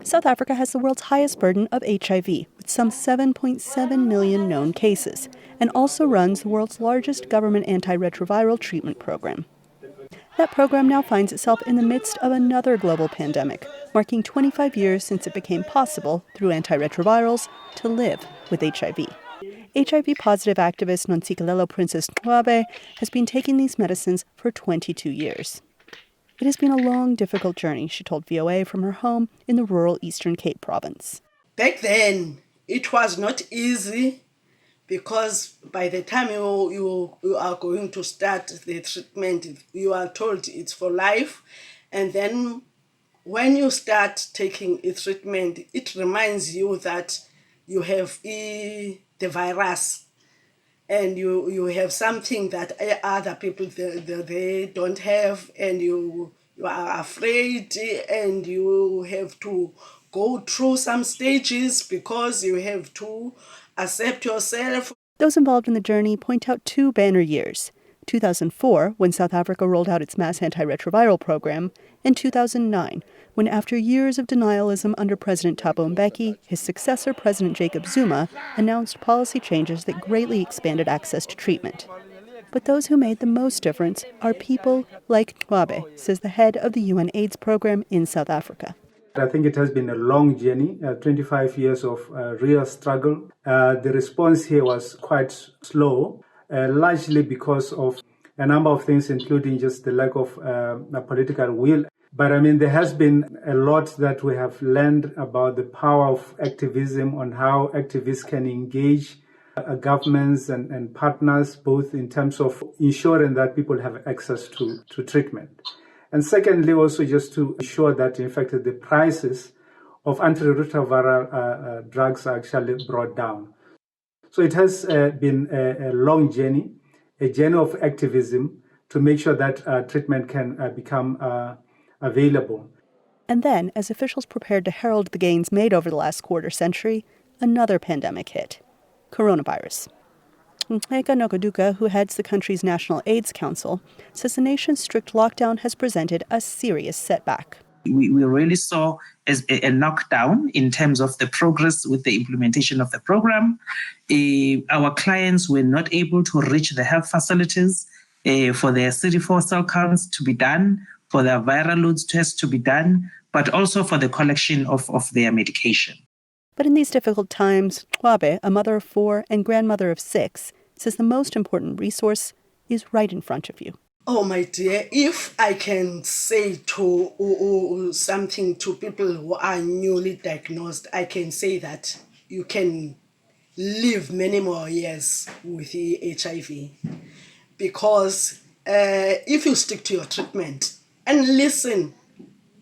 South Africa has the world's highest burden of HIV, with some 7.7 million known cases, and also runs the world's largest government antiretroviral treatment program. That program now finds itself in the midst of another global pandemic, marking 25 years since it became possible, through antiretrovirals, to live with HIV. HIV-positive activist Nontsikelelo Princess Ncwabe has been taking these medicines for 22 years. It has been a long, difficult journey, she told VOA from her home in the rural Eastern Cape province. Back then, it was not easy because by the time you are going to start the treatment, you are told it's for life. And then when you start taking a treatment, it reminds you that you have the virus and you have something that other people they don't have, and you are afraid, and you have to go through some stages because you have to accept yourself. Those involved in the journey point out two banner years: 2004, when South Africa rolled out its mass antiretroviral program, and 2009, when after years of denialism under President Thabo Mbeki, his successor President Jacob Zuma announced policy changes that greatly expanded access to treatment. But those who made the most difference are people like Ncwabe, says the head of the UN AIDS program in South Africa. I think it has been a long journey, 25 years of real struggle. The response here was quite slow, largely because of a number of things, including just the lack of political will. But there has been a lot that we have learned about the power of activism, on how activists can engage governments and partners, both in terms of ensuring that people have access to treatment. And secondly, also just to ensure that, in fact, the prices of antiretroviral drugs are actually brought down. So it has been a long journey, a journey of activism to make sure that treatment can become available. And then, as officials prepared to herald the gains made over the last quarter century, another pandemic hit: coronavirus. Nhleka Nokaduka, who heads the country's National AIDS Council, says the nation's strict lockdown has presented a serious setback. We really saw as a knockdown in terms of the progress with the implementation of the program. Our clients were not able to reach the health facilities for their CD4 cell counts to be done, for their viral loads tests to be done, but also for the collection of their medication. But in these difficult times, Ncwabe, a mother of 4 and grandmother of 6, says the most important resource is right in front of you. Oh, my dear, if I can say something to people who are newly diagnosed, I can say that you can live many more years with the HIV. Because if you stick to your treatment and listen,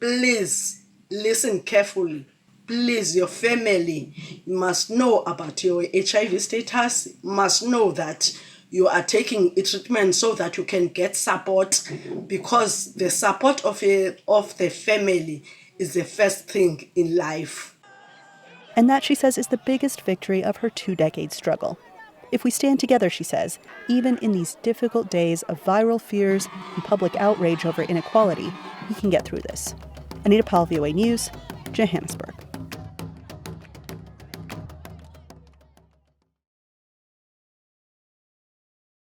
please listen carefully. Please, your family must know about your HIV status, must know that you are taking a treatment so that you can get support, because the support of the family is the first thing in life. And that, she says, is the biggest victory of her 2-decade struggle. If we stand together, she says, even in these difficult days of viral fears and public outrage over inequality, we can get through this. Anita Powell, VOA News, Johannesburg.